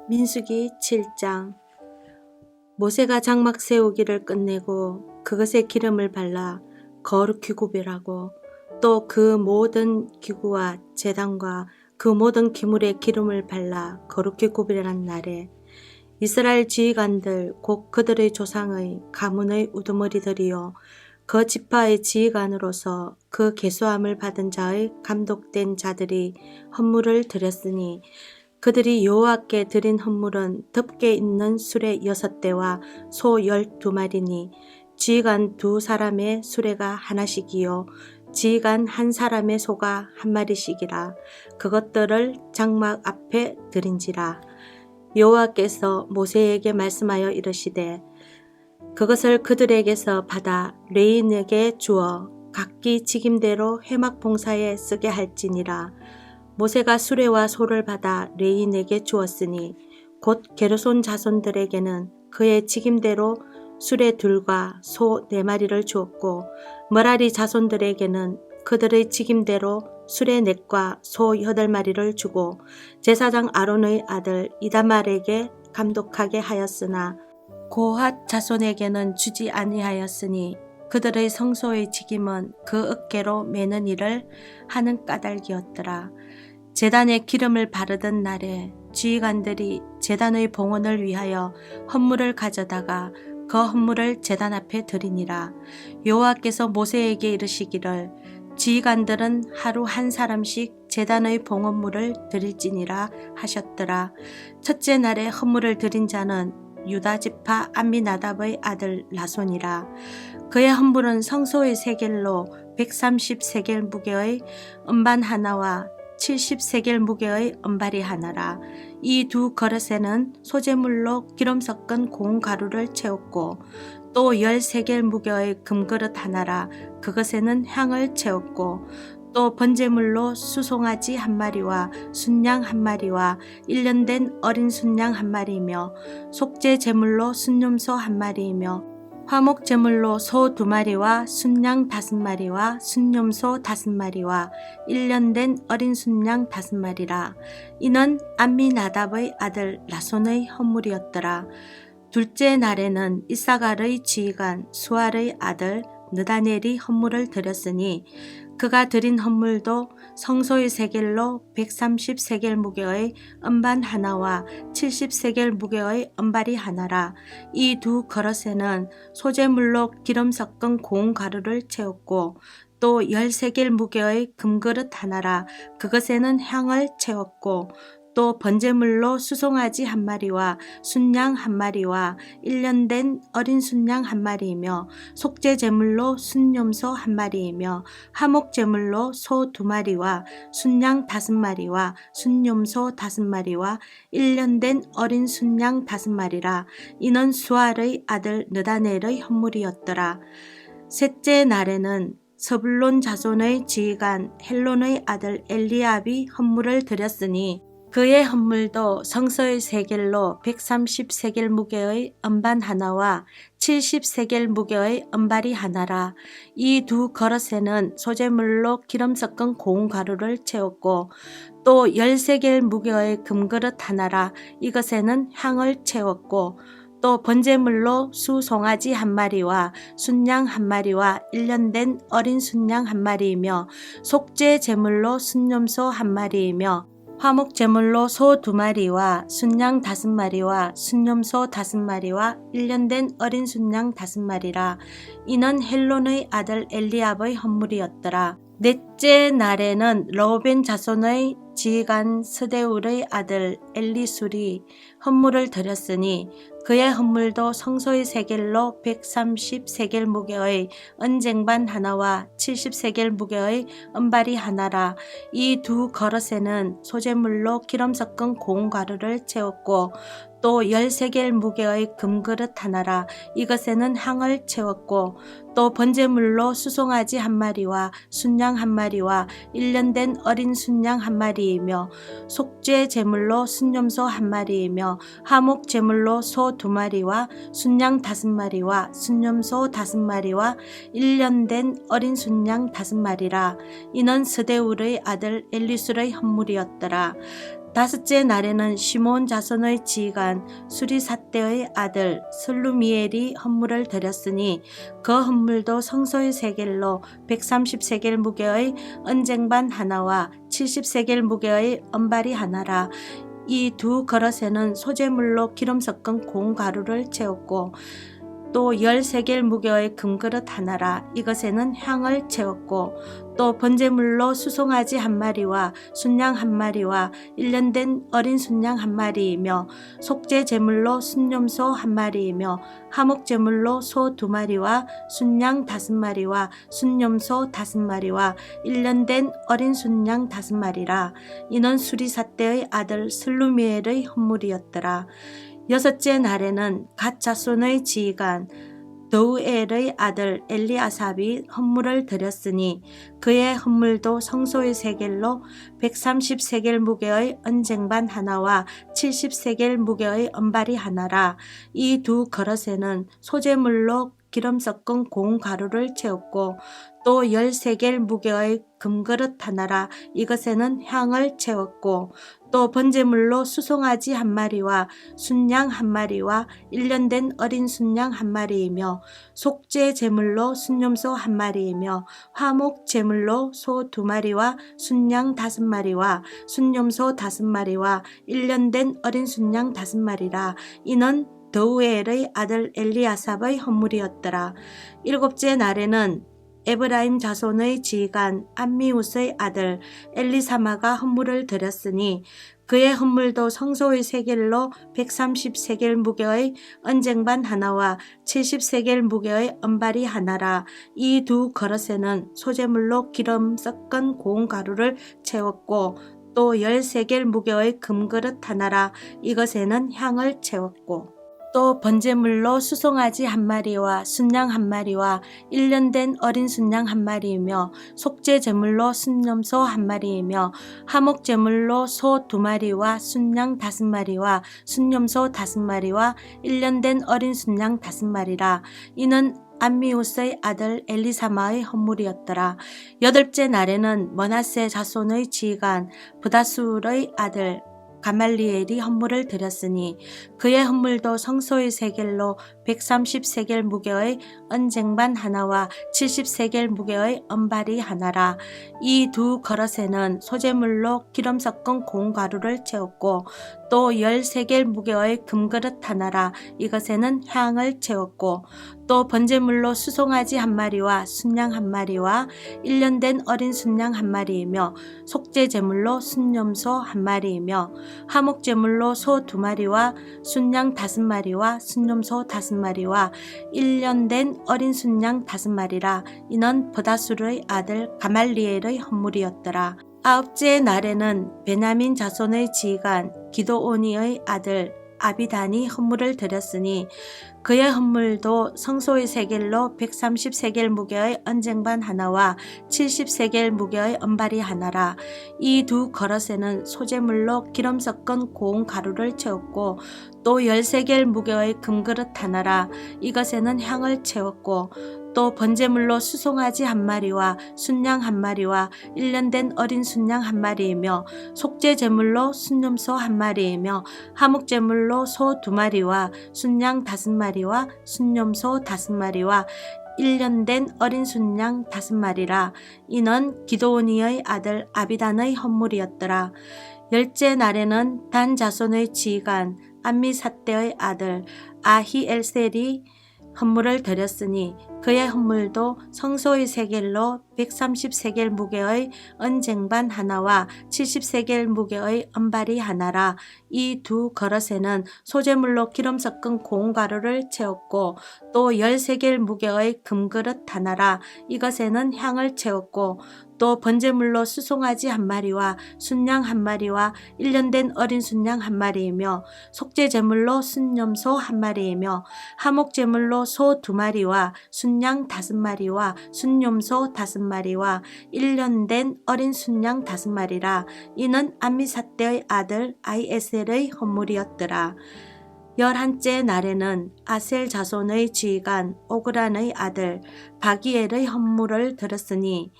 민수기 7장. 모세가 장막 세우기를 끝내고 그것에 기름을 발라 거룩히 구별하고 또 그 모든 기구와 제단과 그 모든 기물에 기름을 발라 거룩히 구별한 날에 이스라엘 지휘관들 곧 그들의 조상의 가문의 우두머리들이요 그 지파의 지휘관으로서 그 계수함을 받은 자의 감독된 자들이 헌물을 드렸으니 그들이 여호와께 드린 헌물은 덮개 있는 수레 6대와 소 12마리니 지휘관 2사람의 수레가 하나씩이요 지휘관 1사람의 소가 1마리씩이라. 그것들을 장막 앞에 드린지라. 여호와께서 모세에게 말씀하여 이르시되 그것을 그들에게서 받아 레인에게 주어 각기 직임대로 회막 봉사에 쓰게 할지니라. 모세가 수레와 소를 받아 레인에게 주었으니 곧 게르손 자손들에게는 그의 직임대로 수레 2과 소 4마리를 주었고 머라리 자손들에게는 그들의 직임대로 수레 4과 소 8마리를 주고 제사장 아론의 아들 이다말에게 감독하게 하였으나 고핫 자손에게는 주지 아니하였으니 그들의 성소의 직임은 그 어깨로 매는 일을 하는 까닭이었더라. 제단에 기름을 바르던 날에 지휘관들이 제단의 봉헌을 위하여 헌물을 가져다가 그 헌물을 제단 앞에 드리니라. 여호와께서 모세에게 이르시기를 지휘관들은 하루 1사람씩 제단의 봉헌물을 드릴지니라 하셨더라. 첫째 날에 헌물을 드린 자는 유다 지파 암미나답의 아들 나손이라. 그의 헌물은 성소의 세겔로 130세겔 무게의 음반 하나와 70세겔 무게의 은발이 하나라. 이 2 그릇에는 소재물로 기름 섞은 고운 가루를 채웠고 또 10세겔 무게의 금그릇 하나라. 그것에는 향을 채웠고 또 번제물로 수송아지 1마리와 순양 1마리와 1년 된 어린 순양 1마리이며 속죄 제물로 순념소 1마리이며 화목 제물로 소 2마리와 순양 5마리와 순념소 5마리와 1년 된 어린 순양 5마리라. 이는 암미나답의 아들 나손의 헌물이었더라. 둘째 날에는 이사갈의 지휘관 수알의 아들 느다넬이 헌물을 드렸으니 그가 드린 헌물도 성소의 세겔로 130세겔 무게의 음반 하나와 70세겔 무게의 은발이 하나라. 이 2 그릇에는 소재물로 기름 섞은 고운 가루를 채웠고 또 10세겔 무게의 금그릇 하나라. 그것에는 향을 채웠고 또 번제물로 수송아지 1마리와 순양 1마리와 1년 된 어린 순양 1마리이며 속죄 제물로 순념소 1마리이며 화목 제물로 소 2마리와 순양 5마리와 순념소 5마리와 1년 된 어린 순양 5마리라. 이는 수알의 아들 느다넬의 헌물이었더라. 셋째 날에는 서불론 자손의 지휘관 헬론의 아들 엘리압이 헌물을 드렸으니 그의 헌물도 성소의 세겔로 130세겔 무게의 음반 하나와 70세겔 무게의 은발이 하나라. 이 2 그릇에는 소재물로 기름 섞은 고운 가루를 채웠고 또 10세겔 무게의 금그릇 하나라. 이것에는 향을 채웠고 또 번제물로 수송아지 1마리와 순양 1마리와 1년 된 어린 순양 1마리이며 속죄 제물로 순념소 1마리이며 화목 제물로 소 2마리와 순양 5마리와 순념소 5마리와 1년 된 어린 순양 5마리라. 이는 헬론의 아들 엘리압의 헌물이었더라. 넷째 날에는 르우벤 자손의 지휘관 스데울의 아들 엘리술이 헌물을 드렸으니 그의 헌물도 성소의 세겔로 130세겔 무게의 은쟁반 하나와 70세겔 무게의 은발이 하나라. 이 2 그릇에는 소재물로 기름 섞은 고운 가루를 채웠고 또 10세겔 무게의 금그릇 하나라. 이것에는 향을 채웠고 또 번제물로 수송아지 1마리와 순양 1마리와 1년 된 어린 순양 1마리이며 속죄 제물로 순념소 1마리이며 화목 제물로 소 2마리와 순양 5마리와 순념소 5마리와 1년 된 어린 순양 5마리라. 이는 스데울의 아들 엘리술의 헌물이었더라. 다섯째 날에는 시몬 자손의 지휘관 수리삿대의 아들 슬루미엘이 헌물을 드렸으니 그 헌물도 성소의 세겔로 130세겔 무게의 언쟁반 하나와 70세겔 무게의 은발이 하나라. 이 두 그릇에는 소재물로 기름 섞은 고운 가루를 채웠고 또 10세겔 무게의 금그릇 하나라. 이것에는 향을 채웠고 또 번제물로 수송아지 한 마리와 순양 한 마리와 1년 된 어린 순양 한 마리이며 속죄 제물로 순염소 한 마리이며 화목 제물로 소 2마리와 순양 5마리와 순염소 5마리와 1년 된 어린 순양 5마리라. 이는 수리삿대의 아들 슬루미엘의 헌물이었더라. 여섯째 날에는 갓 자손의 지휘관 드우엘의 아들 엘리아삽이 헌물을 드렸으니 그의 헌물도 성소의 세겔로 130세겔 무게의 언쟁반 하나와 70세겔 무게의 은발이 하나라. 이 두 그릇에는 소재물로 기름 섞은 고운 가루를 채웠고 또 10세겔 무게의 금그릇 하나라. 이것에는 향을 채웠고 또 번제물로 수송아지 한 마리와 순양 한 마리와 1년 된 어린 순양 한 마리이며 속죄 제물로 순염소 한 마리이며 화목 제물로 소 2마리와 순양 5마리와 순염소 5마리와 1년 된 어린 순양 5마리라. 이는 드우엘의 아들 엘리아삽의 헌물이었더라. 일곱째 날에는 에브라임 자손의 지휘관 암미우스의 아들 엘리사마가 헌물을 드렸으니 그의 헌물도 성소의 세겔로 130세겔 무게의 언쟁반 하나와 70세겔 무게의 은발이 하나라. 이 두 그릇에는 소재물로 기름 섞은 고운 가루를 채웠고 또 10세겔 무게의 금그릇 하나라. 이것에는 향을 채웠고 또 번제물로 수송아지 한 마리와 순양 한 마리와 1년 된 어린 순양 한 마리이며 속죄 제물로 순염소 한 마리이며 화목 제물로 소 2마리와 순양 5마리와 순염소 5마리와 1년 된 어린 순양 5마리라. 이는 암미우스의 아들 엘리사마의 헌물이었더라. 여덟째 날에는 머낫세 자손의 지휘관 브다술의 아들 가말리엘이 헌물을 드렸으니 그의 헌물도 성소의 세겔로 130세겔 무게의 언쟁반 하나와 70세겔 무게의 은발이 하나라. 이 두 그릇에는 소재물로 기름 섞은 고운 가루를 채웠고 또 10세겔 무게의 금그릇 하나라. 이것에는 향을 채웠고 또 번제물로 수송아지 한 마리와 순양 한 마리와 1년 된 어린 순양 한 마리이며 속죄 제물로 순염소 한 마리이며 화목 제물로 소 2마리와 순양 5마리와 순염소 5마리와 1년 된 어린 순양 5마리라. 이는 브다술의 아들 가말리엘의 헌물이었더라. 아홉째 날에는 베냐민 자손의 지휘관 기드오니의 아들 아비단이 헌물을 드렸으니 그의 헌물도 성소의 세겔로 130세겔 무게의 언쟁반 하나와 70세겔 무게의 은발이 하나라. 이 두 그릇에는 소재물로 기름 섞은 고운 가루를 채웠고 또 10세겔 무게의 금그릇 하나라. 이것에는 향을 채웠고 또 번제물로 수송아지 한 마리와 순양 한 마리와 1년 된 어린 순양 한 마리이며 속죄 제물로 순염소 한 마리이며 화목 제물로 소 2마리와 순양 5마리와 순염소 5마리와 1년 된 어린 순양 5마리라. 이는 기드오니의 아들 아비단의 헌물이었더라. 열째 날에는 단 자손의 지휘관 암미삿대의 아들 아히엘셀이 헌물을 드렸으니 그의 헌물도 성소의 세겔로 130세겔 무게의 언쟁반 하나와 70세겔 무게의 은발이 하나라. 이 두 그릇에는 소재물로 기름 섞은 고운 가루를 채웠고 또 10세겔 무게의 금그릇 하나라. 이것에는 향을 채웠고 또 번제물로 수송아지 한 마리와 순양 한 마리와 1년 된 어린 순양 한 마리이며 속죄 제물로 순염소 한 마리이며 화목 제물로 소 2마리와 순양 5마리와 순염소 5마리와 1년 된 어린 순양 5마리라. 이는 암미삿대의 아들 아이에셀의 헌물이었더라. 11째 날에는 아셀 자손의 지휘관 오그란의 아들 바기엘의 헌물을 드렸으니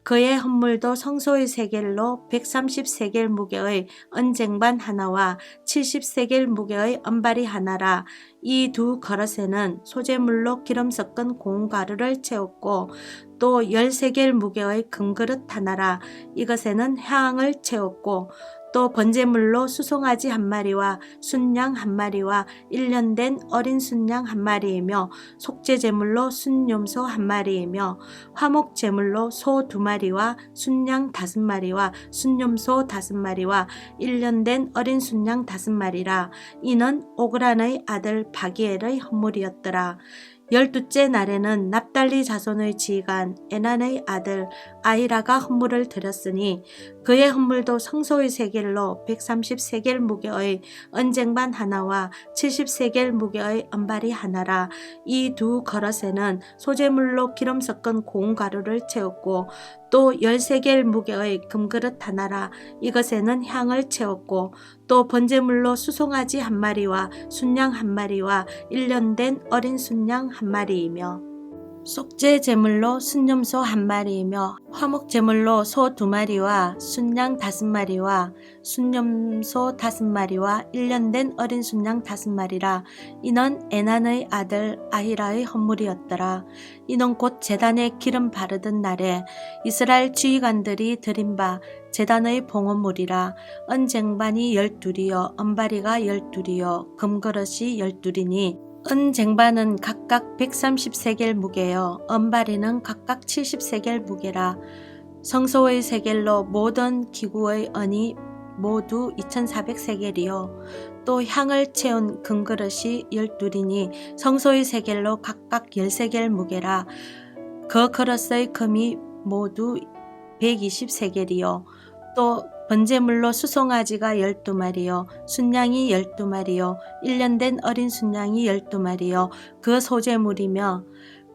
그의 헌물도 성소의 세겔로 130세겔 무게의 언쟁반 하나와 70세겔 무게의 은발이 하나라. 이 두 그릇에는 소재물로 기름 섞은 고운 가루를 채웠고 또 10세겔 무게의 금그릇 하나라. 이것에는 향을 채웠고 또 번제물로 수송아지 한 마리와 순양 한 마리와 1년 된 어린 순양 한 마리이며 속죄제물로 순염소 한 마리이며 화목제물로 소 2마리와 순양 5마리와 순염소 5마리와 1년 된 어린 순양 5마리라. 이는 오그란의 아들 바기엘의 헌물이었더라. 12째 날에는 납달리 자손의 지휘관 에난의 아들 아히라가 헌물을 드렸으니 그의 헌물도 성소의 세겔로 130세겔 무게의 언쟁반 하나와 70세겔 무게의 은발이 하나라. 이 두 그릇에는 소재물로 기름 섞은 고운 가루를 채웠고 또 10세겔 무게의 금그릇 하나라. 이것에는 향을 채웠고 또 번제물로 수송아지 한 마리와 순양 한 마리와 1년 된 어린 순양 한 마리이며 속죄 제물로 순염소 한 마리이며 화목 제물로 소 2마리와 순양 5마리와 순염소 5마리와 1년 된 어린 순양 5마리라. 이는 에난의 아들 아히라의 헌물이었더라. 이는 곧 제단에 기름 바르던 날에 이스라엘 지휘관들이 드린 바 제단의 봉헌물이라. 언쟁반이 12이요 은바리가 12이요 금그릇이 12이니 은쟁반은 각각 130세겔 무게요 은바리는 각각 70세겔 무게라. 성소의 세겔로 모든 기구의 은이 모두 2400세겔이요 또 향을 채운 금그릇이 12이니 성소의 세겔로 각각 10세겔 무게라. 그 그릇의 금이 모두 120세겔이요 또 번제물로 수송아지가 12마리요 순양이 12마리요 1년 된 어린 순양이 12마리요 그 소제물이며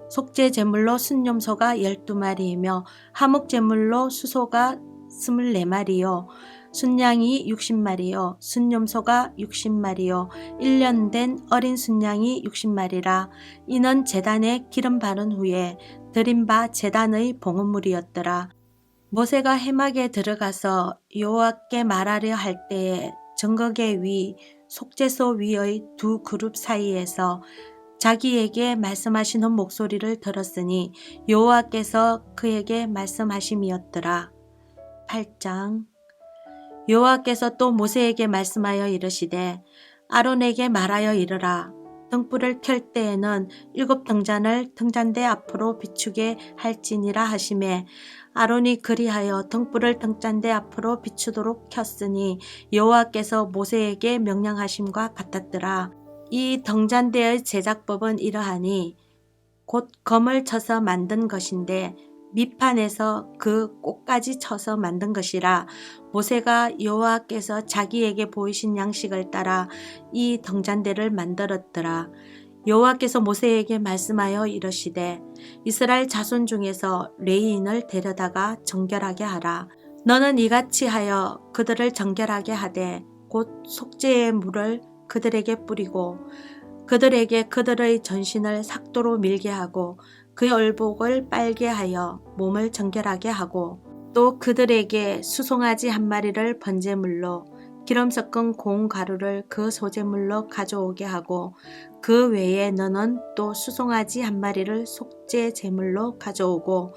속죄제물로 순염소가 12마리이며 화목제물로 수소가 24마리요 순양이 60마리요 순염소가 60마리요 1년 된 어린 순양이 60마리라. 이는 제단에 기름 바른 후에 드린 바 제단의 봉헌물이었더라. 모세가 회막에 들어가서 여호와께 말하려 할 때에 정거계 위 속죄소 위의 두 그룹 사이에서 자기에게 말씀하시는 목소리를 들었으니 여호와께서 그에게 말씀하심이었더라. 8장. 여호와께서 또 모세에게 말씀하여 이르시되 아론에게 말하여 이르라. 등불을 켤 때에는 7 등잔을 등잔대 앞으로 비추게 할지니라 하시매 아론이 그리하여 등불을 등잔대 앞으로 비추도록 켰으니 여호와께서 모세에게 명령하심과 같았더라. 이 등잔대의 제작법은 이러하니 곧 검을 쳐서 만든 것인데 밑판에서 그 꼭까지 쳐서 만든 것이라. 모세가 여호와께서 자기에게 보이신 양식을 따라 이 등잔대를 만들었더라. 여호와께서 모세에게 말씀하여 이르시되 이스라엘 자손 중에서 레위인을 데려다가 정결하게 하라. 너는 이같이 하여 그들을 정결하게 하되 곧 속죄의 물을 그들에게 뿌리고 그들에게 그들의 전신을 삭도로 밀게 하고 그의 얼복을 빨게 하여 몸을 정결하게 하고 또 그들에게 수송아지 한 마리를 번제물로 기름 섞은 고운 가루를 그 소제물로 가져오게 하고 그 외에 너는 또 수송아지 한 마리를 속죄 제물로 가져오고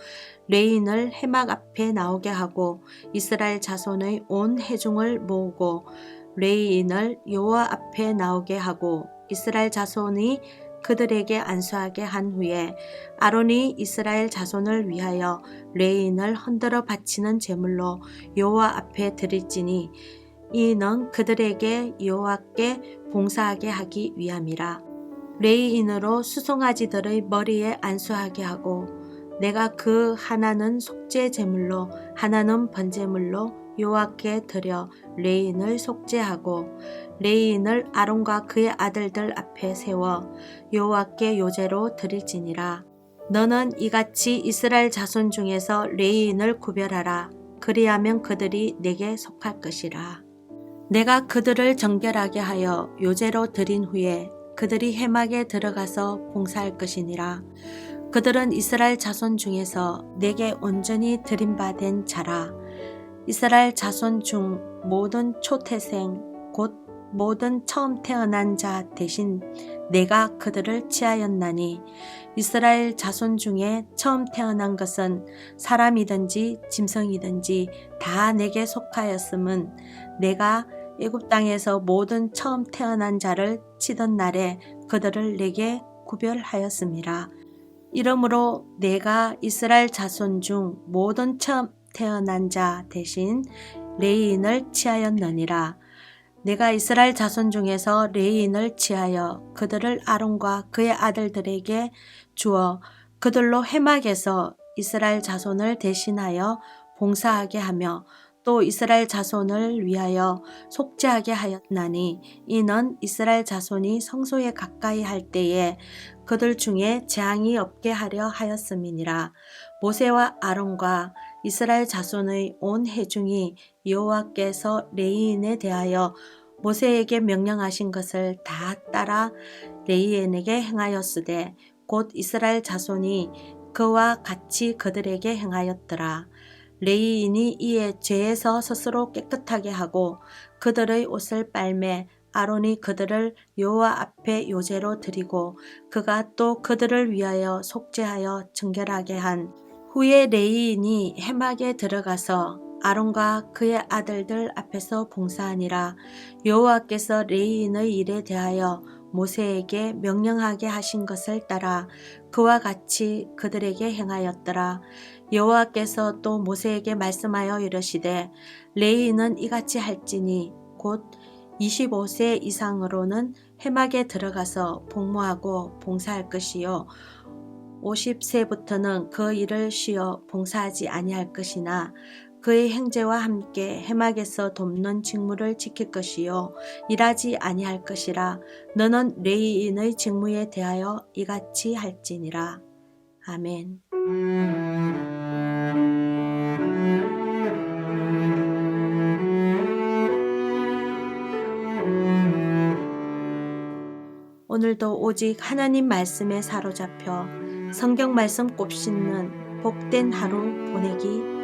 레인을 회막 앞에 나오게 하고 이스라엘 자손의 온 회중을 모으고 레인을 여호와 앞에 나오게 하고 이스라엘 자손이 그들에게 안수하게 한 후에 아론이 이스라엘 자손을 위하여 레인을 흔들어 바치는 제물로 여호와 앞에 드릴지니 이는 그들에게 여호와께 봉사하게 하기 위함이라. 레위인으로 수송아지들의 머리에 안수하게 하고 내가 그 하나는 속죄 제물로 하나는 번제물로 여호와께 드려 레위인을 속죄하고 레위인을 아론과 그의 아들들 앞에 세워 여호와께 요제로 드릴지니라. 너는 이같이 이스라엘 자손 중에서 레위인을 구별하라. 그리하면 그들이 내게 속할 것이라. 내가 그들을 정결하게 하여 요제로 드린 후에 그들이 회막에 들어가서 봉사할 것이니라. 그들은 이스라엘 자손 중에서 내게 온전히 드림받은 자라. 이스라엘 자손 중 모든 초태생 곧 모든 처음 태어난 자 대신 내가 그들을 취하였나니 이스라엘 자손 중에 처음 태어난 것은 사람이든지 짐승이든지 다 내게 속하였음은 내가 애굽 땅에서 모든 처음 태어난 자를 치던 날에 그들을 내게 구별하였음이라. 이러므로 내가 이스라엘 자손 중 모든 처음 태어난 자 대신 레위인을 취하였느니라. 내가 이스라엘 자손 중에서 레위인을 취하여 그들을 아론과 그의 아들들에게 주어 그들로 회막에서 이스라엘 자손을 대신하여 봉사하게 하며 또 이스라엘 자손을 위하여 속죄하게 하였나니 이는 이스라엘 자손이 성소에 가까이 할 때에 그들 중에 재앙이 없게 하려 하였음이니라. 모세와 아론과 이스라엘 자손의 온 회중이 여호와께서 레위인에 대하여 모세에게 명령하신 것을 다 따라 레위인에게 행하였으되 곧 이스라엘 자손이 그와 같이 그들에게 행하였더라. 레위인이 이에 죄에서 스스로 깨끗하게 하고 그들의 옷을 빨매 아론이 그들을 여호와 앞에 요제로 드리고 그가 또 그들을 위하여 속죄하여 정결하게 한 후에 레위인이 회막에 들어가서 아론과 그의 아들들 앞에서 봉사하니라. 여호와께서 레위인의 일에 대하여 모세에게 명령하게 하신 것을 따라 그와 같이 그들에게 행하였더라. 여호와께서 또 모세에게 말씀하여 이르시되 레위인은 이같이 할지니 곧 25세 이상으로는 회막에 들어가서 복무하고 봉사할 것이요 50세부터는 그 일을 쉬어 봉사하지 아니할 것이나 그의 형제와 함께 회막에서 돕는 직무를 지킬 것이요 일하지 아니할 것이라. 너는 레위인의 직무에 대하여 이같이 할지니라. 아멘. 오늘도 오직 하나님 말씀에 사로잡혀 성경 말씀 곱씹는 복된 하루 보내기